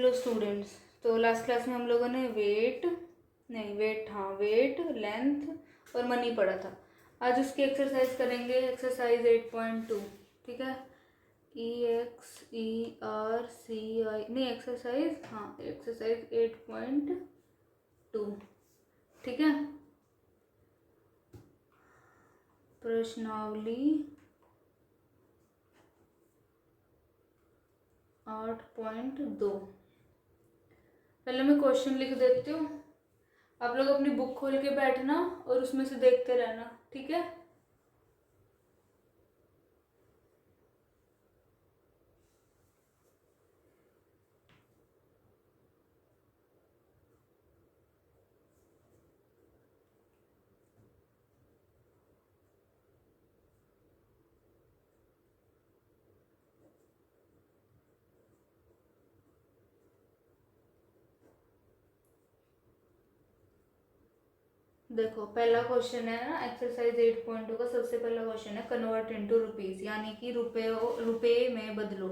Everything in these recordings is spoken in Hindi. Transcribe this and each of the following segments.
Hello students. तो लास्ट क्लास में हम लोगों ने वेट लेंथ और मनी पढ़ा था। आज उसकी एक्सरसाइज करेंगे, एक्सरसाइज 8.2। ठीक है, EXERCI नहीं, एक्सरसाइज 8.2। ठीक है, प्रश्नावली 8.2। पहले मैं क्वेश्चन लिख देती हूँ, आप लोग अपनी बुक खोल के बैठना और उसमें से देखते रहना। ठीक है, देखो पहला क्वेश्चन है ना, एक्सरसाइज 8.2 का सबसे पहला क्वेश्चन है कन्वर्ट इनटू रुपीस, यानी कि रुपए में बदलो।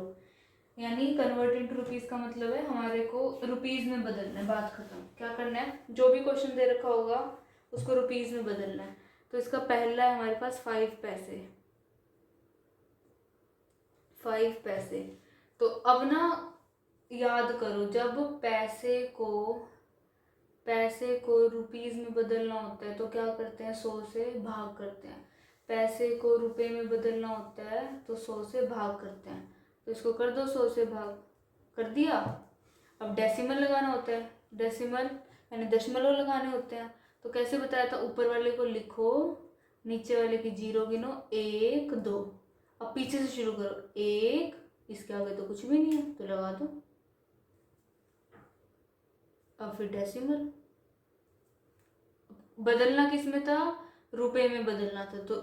यानी कन्वर्ट इनटू रुपीस का मतलब है हमारे को रुपीस में बदलना है। बात खत्म। क्या करना है, जो भी क्वेश्चन दे रखा होगा उसको रुपीस में बदलना है। तो इसका पहला है हमारे पास 5 पैसे। 5 पैसे। तो अब ना याद करो, जब पैसे को रुपीस में बदलना होता है तो क्या करते हैं, 100 से भाग करते हैं। पैसे को रुपए में बदलना होता है तो 100 से भाग करते हैं। तो इसको कर दो, 100 से भाग कर दिया। अब डेसिमल लगाना होता है, डेसिमल यानी दशमलव लगाने होते हैं। तो कैसे बताया था, ऊपर वाले को लिखो, नीचे वाले की जीरो गिनो, 1 2। अब पीछे से शुरू करो, 1, इसके आगे तो कुछ भी नहीं है तो लगा दो। अब फिर डेसिमल, बदलना किस में था, रुपए में बदलना था। तो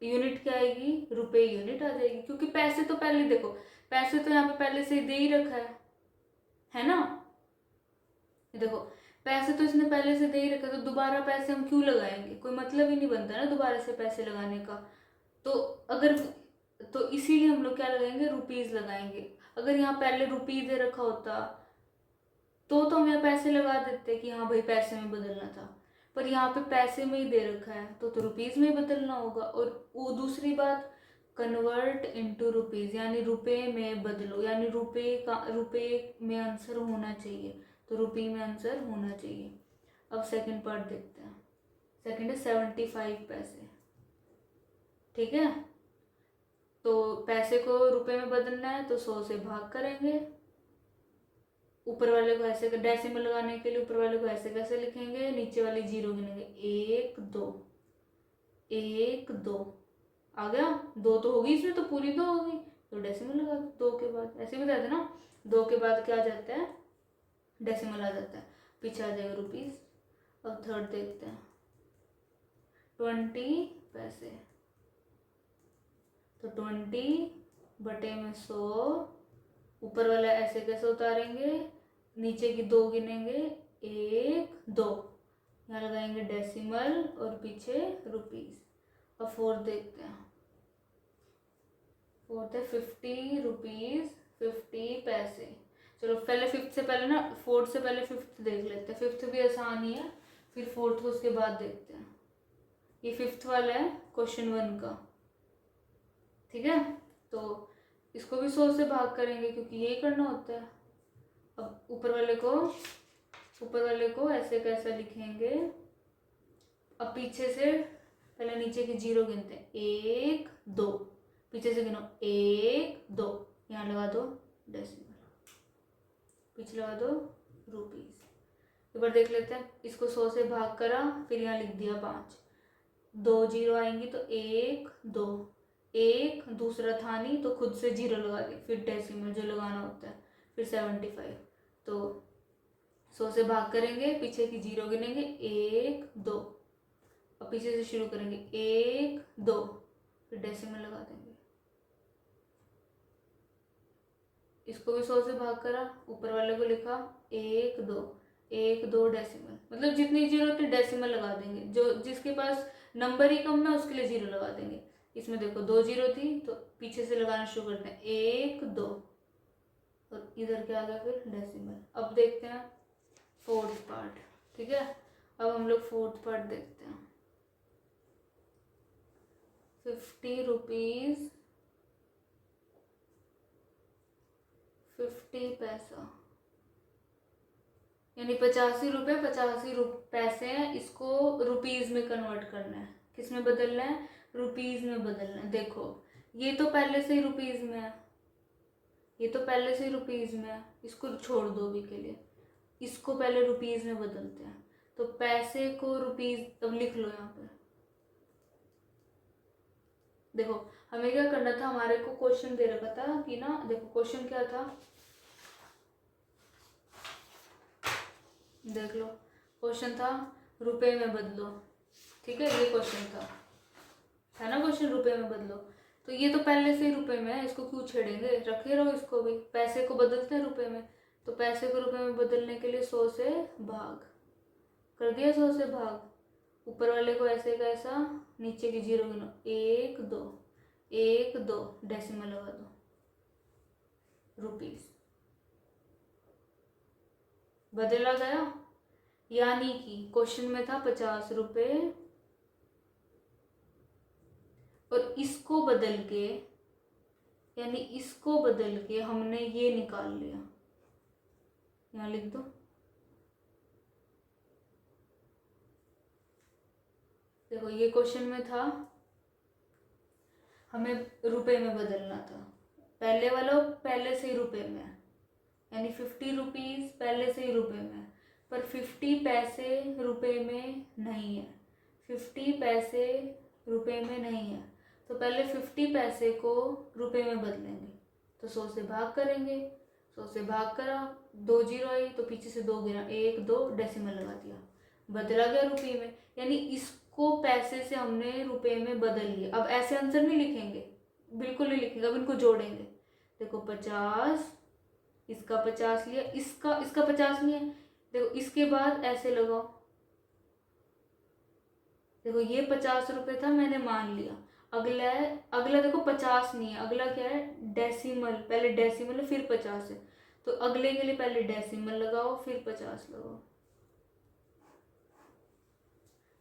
यूनिट क्या आएगी, रुपए यूनिट आ जाएगी, क्योंकि पैसे तो पहले देखो, पैसे तो यहाँ पे पहले से दे ही रखा है ना। देखो पैसे तो इसने पहले से दे ही रखा है, तो दोबारा पैसे हम क्यों लगाएंगे, कोई मतलब ही नहीं बनता ना दोबारा से पैसे लगाने का। तो अगर तो इसीलिए हम लोग क्या लगाएंगे, रुपीज लगाएंगे। अगर यहाँ पहले रुपीज दे रखा होता तो हम यहाँ पैसे लगा देते कि हाँ भाई पैसे में बदलना था, पर यहाँ पे पैसे में ही दे रखा है तो रुपीज में ही बदलना होगा। और वो दूसरी बात, कन्वर्ट इनटू रुपीज यानी रुपए में बदलो, यानी रुपए में आंसर होना चाहिए, तो रुपये में आंसर होना चाहिए। अब सेकंड पार्ट देखते हैं। सेकंड है 75 पैसे। ठीक है, तो पैसे को रुपए में बदलना है तो 100 से भाग करेंगे। ऊपर वाले को ऐसे, डेसिमल लगाने के लिए ऊपर वाले को ऐसे कैसे लिखेंगे, नीचे वाली जीरो गिनेंगे, 1 2 1 2। आ गया, 2 तो होगी इसमें, तो पूरी 2 होगी, तो डेसिमल लगा दो। 2 के बाद ऐसे भी बताते ना, 2 के बाद क्या आ जाता है, डेसिमल आ जाता है, पीछे आ जाएगा रुपीज। अब थर्ड देखते हैं, 20 पैसे। तो 20 बटे में 100, ऊपर वाला ऐसे कैसे उतारेंगे, नीचे की 2 गिनेंगे, 1 2, यहाँ लगाएंगे डेसिमल और पीछे रुपीज। अब फोर्थ देखते हैं, फोर्थ है 50 रुपीज 50 पैसे। चलो पहले फिफ्थ से पहले ना, फोर्थ से पहले फिफ्थ देख लेते हैं, फिफ्थ भी आसान ही है, फिर फोर्थ को उसके बाद देखते हैं। ये फिफ्थ वाला है क्वेश्चन 1 का। ठीक है, तो इसको भी 100 से भाग करेंगे क्योंकि यही करना होता है। अब ऊपर वाले को ऐसे कैसा लिखेंगे, अब पीछे से पहले नीचे की जीरो गिनते हैं, 1 2, पीछे से गिनो 1 2, यहाँ लगा दो डेसिमल, पीछे लगा दो रुपीज। एक बार देख लेते हैं, इसको 100 से भाग करा, फिर यहाँ लिख दिया 5, 2 जीरो आएंगी तो 1 2, 1 दूसरा था नहीं तो खुद से जीरो लगा दिया, फिर डेसिमल जो लगाना होता है, फिर 75। तो 100 से भाग करेंगे, पीछे की जीरो गिनेंगे, 1 2, और पीछे से शुरू करेंगे 1 2, फिर डेसिमल लगा देंगे। इसको भी 100 से भाग करा, ऊपर वाले को लिखा 1 2 1 2 डेसिमल, मतलब जितनी जीरो थी डेसिमल लगा देंगे, जो जिसके पास नंबर ही कम है उसके लिए जीरो लगा देंगे। इसमें देखो 2 जीरो थी तो पीछे से लगाना शुरू करते हैं, 1 2, और इधर क्या आ गया फिर डेसिमल। अब देखते हैं फोर्थ पार्ट, ठीक है। अब हम लोग फोर्थ पार्ट देखते हैं। 50 रुपीज 50 पैसा, यानी 85 रुपये 85 पैसे हैं, इसको रुपीज में कन्वर्ट करना है। किस में बदलना है? रुपीज में बदलना है। देखो ये तो पहले से ही रुपीज में है, ये तो पहले से ही रुपीज में है, इसको छोड़ दो अभी के लिए, इसको पहले रुपीज में बदलते हैं। तो पैसे को रुपीज, अब लिख लो यहाँ पे। देखो हमें क्या करना था, हमारे को क्वेश्चन दे रखा था कि ना, देखो क्वेश्चन क्या था, देख लो। क्वेश्चन था रुपए में बदलो, ठीक है, ये क्वेश्चन था, है ना क्वेश्चन, रुपए में बदलो। तो ये तो पहले से ही रुपए में है, इसको क्यों छेड़ेंगे, रखे रहो इसको भी। पैसे को बदलते हैं रुपए में, तो पैसे को रुपए में बदलने के लिए 100 से भाग कर दिया, 100 से भाग। ऊपर वाले को ऐसे का ऐसा, नीचे की जीरो गिनो, 1 2 1 2 डेसिमल लगा दो, रुपीज बदला गया। यानी कि क्वेश्चन में था 50 रुपये, और इसको बदल के, यानी इसको बदल के हमने ये निकाल लिया, यहाँ लिख दो। देखो ये क्वेश्चन में था हमें रुपए में बदलना था, पहले वाला पहले से ही रुपए में है, यानी 50 रुपीज पहले से ही रुपए में है, पर 50 पैसे रुपए में नहीं है, 50 पैसे रुपए में नहीं है। तो पहले 50 पैसे को रुपए में बदलेंगे, तो 100 से भाग करेंगे, 100 से भाग करा, 2 जीरो आई तो पीछे से 2 गिरा, 1 2 डेसिमल लगा दिया, बदला गया रुपये में। यानी इसको पैसे से हमने रुपए में बदल लिया। अब ऐसे आंसर नहीं लिखेंगे, बिल्कुल नहीं लिखेंगे, अब इनको जोड़ेंगे। देखो 50, इसका 50 लिया, इसका 50 नहीं है, देखो इसके बाद ऐसे लगाओ। देखो ये 50 रुपये था, मैंने मान लिया। अगला है, अगला देखो 50 नहीं है, अगला क्या है, डेसिमल, पहले डेसिमल है फिर 50 है, तो अगले के लिए पहले डेसिमल लगाओ फिर 50 लगाओ।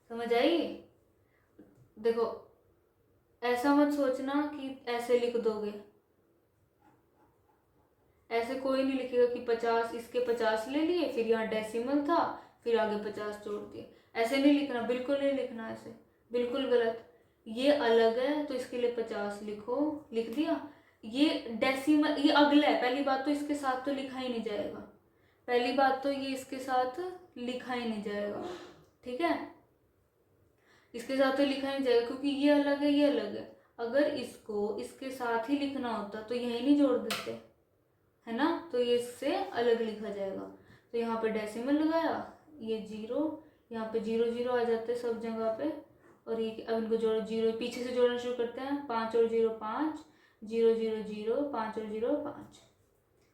समझ आई? देखो ऐसा मत सोचना कि ऐसे लिख दोगे, ऐसे कोई नहीं लिखेगा कि 50, इसके 50 ले लिए, फिर यहाँ डेसिमल था, फिर आगे 50 जोड़ दिए, ऐसे नहीं लिखना, बिल्कुल नहीं लिखना ऐसे, बिल्कुल गलत। ये अलग है तो इसके लिए 50 लिखो, लिख दिया। ये डेसिमल, ये अगला है, पहली बात तो इसके साथ तो लिखा ही नहीं जाएगा, पहली बात तो ये इसके साथ लिखा ही नहीं जाएगा, ठीक है, इसके साथ तो लिखा नहीं जाएगा, क्योंकि ये अलग है, ये अलग है। अगर इसको इसके साथ ही लिखना होता तो यही नहीं जोड़ देते, है ना, तो ये इससे अलग लिखा जाएगा। तो यहाँ पे डेसिमल लगाया, ये जीरो, यहाँ पे जीरो जीरो आ जाते हैं सब जगह पे, और ये अब इनको जोड़ो, जीरो पीछे से जोड़ना शुरू करते हैं, 5 और 0 5, 0 0 0, 5 और 0 5,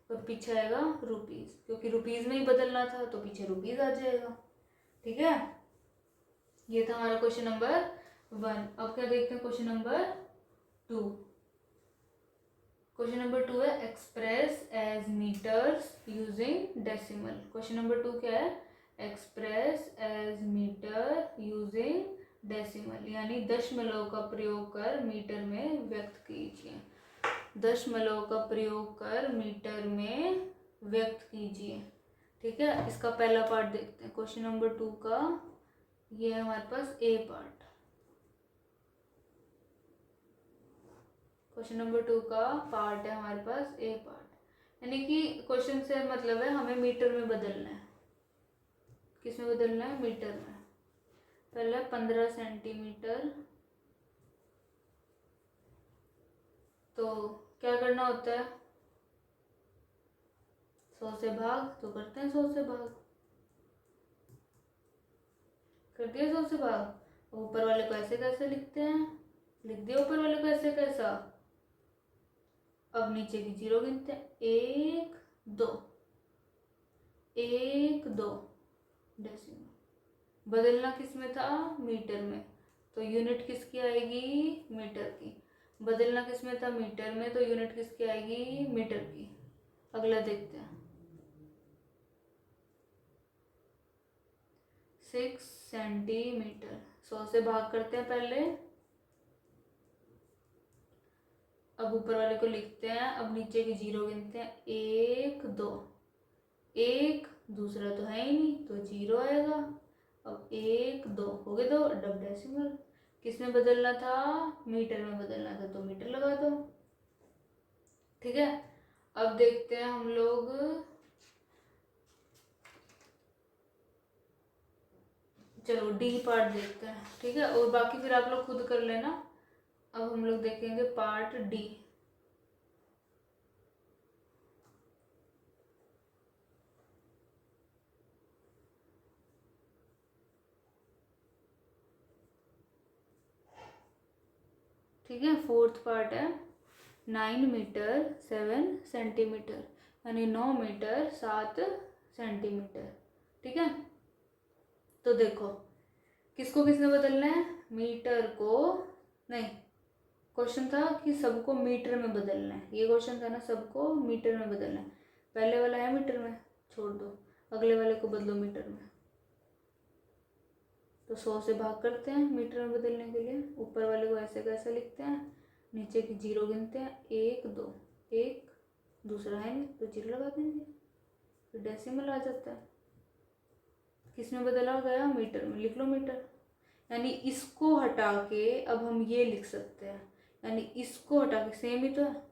और पीछे आएगा रुपीज, क्योंकि रुपीज में ही बदलना था तो पीछे रुपीज आ जाएगा, ठीक है। ये था हमारा क्वेश्चन नंबर 1। अब क्या देखते हैं क्वेश्चन नंबर 2। क्वेश्चन नंबर 2 है express as metres using decimal. Question number 2 क्या है, express as metre using decimal, यानी दशमलव का प्रयोग कर मीटर में व्यक्त कीजिए, दशमलव का प्रयोग कर मीटर में व्यक्त कीजिए, ठीक है। इसका पहला पार्ट देखते हैं क्वेश्चन नंबर 2 का, ये है हमारे पास ए पार्ट। क्वेश्चन नंबर 2 का पार्ट है हमारे पास ए पार्ट, यानी कि क्वेश्चन से मतलब है हमें मीटर में बदलना है। किस में बदलना है, मीटर में। पहला 15 सेंटीमीटर, तो क्या करना होता है, 100 से भाग, तो करते हैं 100 से भाग, कर दिया 100 से भाग। ऊपर वाले को ऐसे कैसे लिखते हैं, लिख दिया ऊपर वाले को ऐसे कैसा। अब नीचे की जीरो गिनते हैं, 1 2 1 2 डेसिमल। बदलना किस में था, मीटर में, तो यूनिट किसकी आएगी, मीटर की। बदलना किस में था, मीटर में, तो यूनिट किसकी आएगी, मीटर की। अगला देखते हैं। 6 सेंटीमीटर। 100 से भाग करते हैं पहले, अब ऊपर वाले को लिखते हैं, अब नीचे की जीरो गिनते हैं। 1 2, 1 दूसरा तो है ही नहीं तो जीरो आएगा। अब 1 2 हो गए, 2 डब डेसिमल। किस में बदलना था? मीटर में बदलना था, तो मीटर लगा दो। ठीक है, अब देखते हैं हम लोग चलो डी पार्ट देखते हैं। ठीक है, और बाकी फिर आप लोग खुद कर लेना। अब हम लोग देखेंगे पार्ट डी। ठीक है, फोर्थ पार्ट है 9 मीटर 7 सेंटीमीटर, यानी 9 मीटर 7 सेंटीमीटर। ठीक है, तो देखो किसको किसने बदलना है? मीटर को नहीं, क्वेश्चन था कि सबको मीटर में बदलना है, ये क्वेश्चन था ना, सबको मीटर में बदलना है। पहले वाला है मीटर में, छोड़ दो, अगले वाले को बदलो मीटर में। तो 100 से भाग करते हैं मीटर में बदलने के लिए। ऊपर वाले को ऐसे कैसे लिखते हैं, नीचे की जीरो गिनते हैं। 1 2, 1 दूसरा है नहीं तो जीरो लगा देंगे, फिर डेसिमल आ जाता है। किस में बदला गया? मीटर में। लिख लो मीटर। यानी इसको हटा के अब हम ये लिख सकते हैं, यानी इसको हटा के, सेम ही तो है,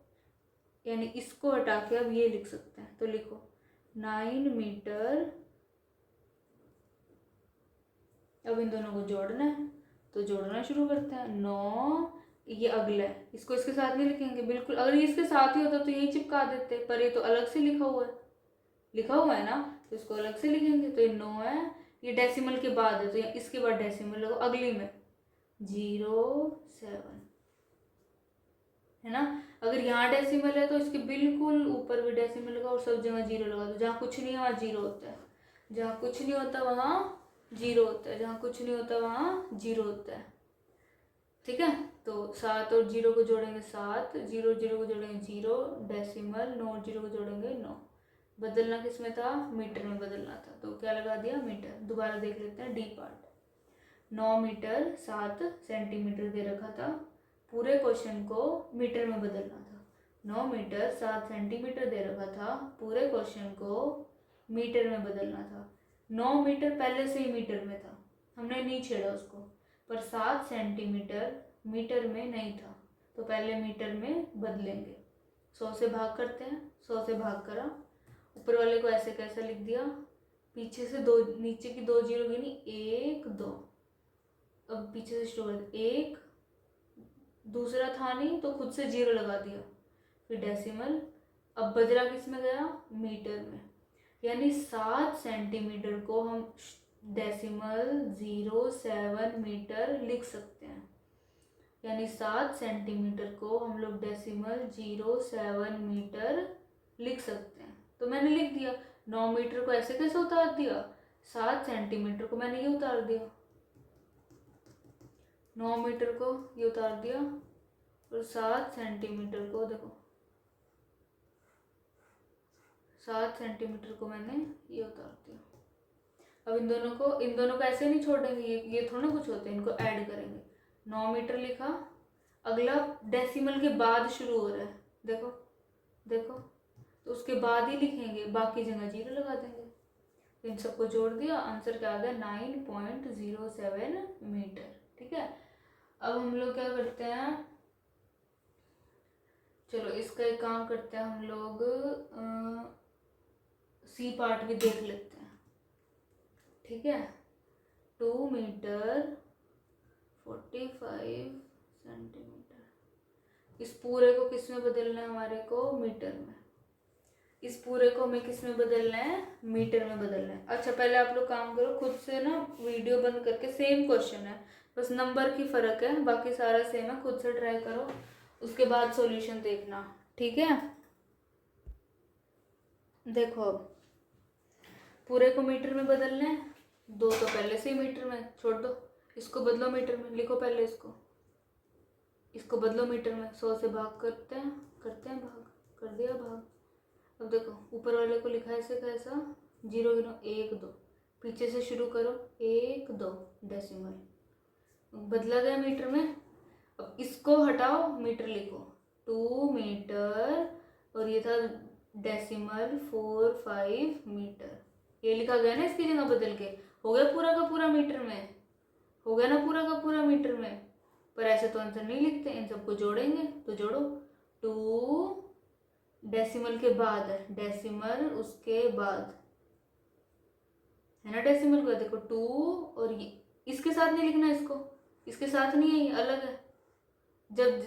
यानी इसको हटा के अब ये लिख सकते हैं। तो लिखो 9 मीटर। अब इन दोनों को जोड़ना है, तो जोड़ना शुरू करते हैं। 9, ये अगला है, इसको इसके साथ नहीं लिखेंगे बिल्कुल। अगर ये इसके साथ ही होता तो यही चिपका देते, पर ये तो अलग से लिखा हुआ है, लिखा हुआ है ना, तो इसको अलग से लिखेंगे। तो ये 9 है, ये डेसिमल के बाद है, तो इसके बाद डेसिमल लगो अगली में 07, है ना। अगर यहाँ डेसिमल है तो इसके बिल्कुल ऊपर भी डेसिमल लगा और सब जगह जीरो लगा दो। जहाँ कुछ नहीं है वहाँ जीरो होता है, जहाँ कुछ नहीं होता वहाँ जीरो होता है, जहाँ कुछ नहीं होता वहाँ जीरो होता है। ठीक है, तो 7 और 0 को जोड़ेंगे 7, 0 0 को जोड़ेंगे 0 डेसिमल, 9 0 को जोड़ेंगे 9। बदलना किस में था? मीटर में बदलना था, तो क्या लगा दिया? मीटर। दोबारा देख लेते हैं डी पार्ट। 9 मीटर 7 सेंटीमीटर दे रखा था, पूरे क्वेश्चन को मीटर में बदलना था। 9 मीटर 7 सेंटीमीटर दे रखा था, पूरे क्वेश्चन को मीटर में बदलना था। 9 मीटर पहले से ही मीटर में था, हमने नहीं छेड़ा उसको, पर 7 सेंटीमीटर मीटर में नहीं था, तो पहले मीटर में बदलेंगे। 100 से भाग करते हैं, 100 से भाग करा, ऊपर वाले को ऐसे कैसे लिख दिया, पीछे से दो, नीचे की 2 जीरो गिनी, 1 2, अब पीछे से शुरू कर, 1 दूसरा था नहीं तो खुद से 0 लगा दिया, फिर डेसिमल। अब बजरा किस में गया? मीटर में। यानी 7 सेंटीमीटर को हम डेसिमल 07 मीटर लिख सकते हैं, यानी 7 सेंटीमीटर को हम लोग डेसिमल 07 मीटर लिख सकते हैं। तो मैंने लिख दिया। 9 मीटर को ऐसे कैसे उतार दिया? 7 सेंटीमीटर को मैंने ये उतार दिया, 9 मीटर को ये उतार दिया, और 7 सेंटीमीटर को देखो, 7 सेंटीमीटर को मैंने ये उतार दिया। अब इन दोनों को ऐसे नहीं छोड़ेंगे, ये थोड़ा कुछ होते हैं, इनको ऐड करेंगे। 9 मीटर लिखा, अगला डेसिमल के बाद शुरू हो रहा है, देखो देखो, तो उसके बाद ही लिखेंगे, बाकी जगह 0 लगा देंगे। तो इन सबको जोड़ दिया, आंसर क्या आ गया? 9.07 मीटर। ठीक है, अब हम लोग क्या करते हैं, चलो इसका एक काम करते हैं, हम लोग सी पार्ट भी देख लेते हैं। ठीक है, 2 मीटर 45 सेंटीमीटर, इस पूरे को किस में बदलना है? हमारे को मीटर में। इस पूरे को हमें किस में बदलना है? मीटर में बदलना है। अच्छा, पहले आप लोग काम करो खुद से ना, वीडियो बंद करके, सेम क्वेश्चन है, बस नंबर की फ़र्क है, बाकी सारा सेम है। खुद से ट्राई करो, उसके बाद सॉल्यूशन देखना। ठीक है, देखो अब पूरे को मीटर में बदलना है, 2 तो पहले से ही मीटर में, छोड़ दो, इसको बदलो मीटर में। लिखो पहले इसको बदलो मीटर में। 100 से भाग करते हैं भाग कर दिया भाग। अब देखो ऊपर वाले को लिखा है ऐसे कैसा, 0 गिनो 1 2, पीछे से शुरू करो 1 2 डेसिमल, बदला गया मीटर में। अब इसको हटाओ, मीटर लिखो 2 मीटर, और ये था डेसिमल 4 5 मीटर, ये लिखा गया ना इसकी जगह बदल के, हो गया पूरा का पूरा मीटर में, हो गया ना पूरा का पूरा मीटर में। पर ऐसे तो आंसर नहीं लिखते, इन सबको जोड़ेंगे तो जोड़ो, 2 डेसिमल के बाद है, डेसिमल उसके बाद है ना, डेसिमल का देखो 2, और ये इसके साथ नहीं लिखना, इसको इसके साथ नहीं है, ये अलग है। जब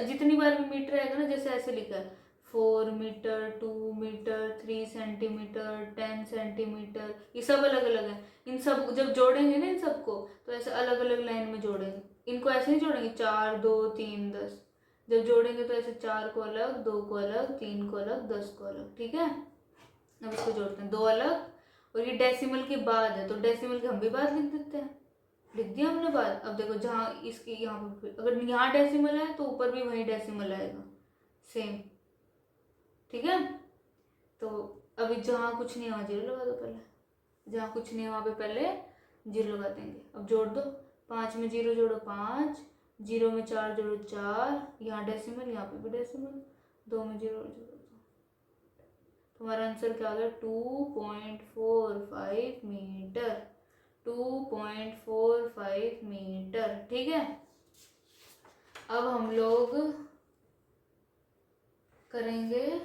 जितनी बार भी मीटर आएगा ना, जैसे ऐसे लिखा है 4 मीटर 2 मीटर 3 सेंटीमीटर 10 सेंटीमीटर, ये सब अलग अलग है। इन सब जब जोड़ेंगे ना इन सबको, तो ऐसे अलग अलग लाइन में जोड़ेंगे, इनको ऐसे नहीं जोड़ेंगे 4 2 3 10, जब जोड़ेंगे तो ऐसे 4 को अलग, 2 को अलग, 3 को अलग, 10 को अलग, ठीक है। अब इसको जोड़ते हैं 2 अलग, और ये डेसिमल के बाद है, तो डेसिमल के हम भी बाद लिख देते हैं, लिख दिया हमने बाद। अब देखो जहाँ इसकी यहाँ पे अगर यहाँ डेसिमल है तो ऊपर भी वही डेसिमल आएगा सेम, ठीक है। तो अभी जहाँ कुछ नहीं वहाँ 0 लगा दो पहले, जहाँ कुछ नहीं वहाँ पे पहले 0 लगा देंगे। अब जोड़ दो, 5 में 0 जोड़ो 5, 0 में 4 जोड़ो 4, यहाँ डेसिमल यहाँ पे भी डेसिमल, 2 में 0 जोड़ो 2, तुम्हारा आंसर क्या आ गया 2.45 मीटर, 2.45 मीटर, ठीक है। अब हम लोग करेंगे,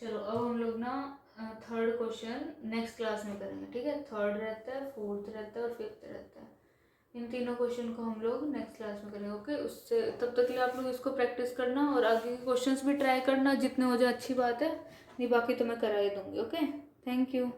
चलो अब हम लोग ना थर्ड क्वेश्चन नेक्स्ट क्लास में करेंगे, ठीक है। थर्ड रहता है, फोर्थ रहता है और फिफ्थ रहता है, इन तीनों क्वेश्चन को हम लोग नेक्स्ट क्लास में करेंगे, ओके। उससे तब तक के लिए आप लोग इसको प्रैक्टिस करना और आगे के क्वेश्चंस भी ट्राई करना, जितने हो जाए अच्छी बात है, नहीं बाकी तो मैं करा ही दूंगी, ओके। Thank you.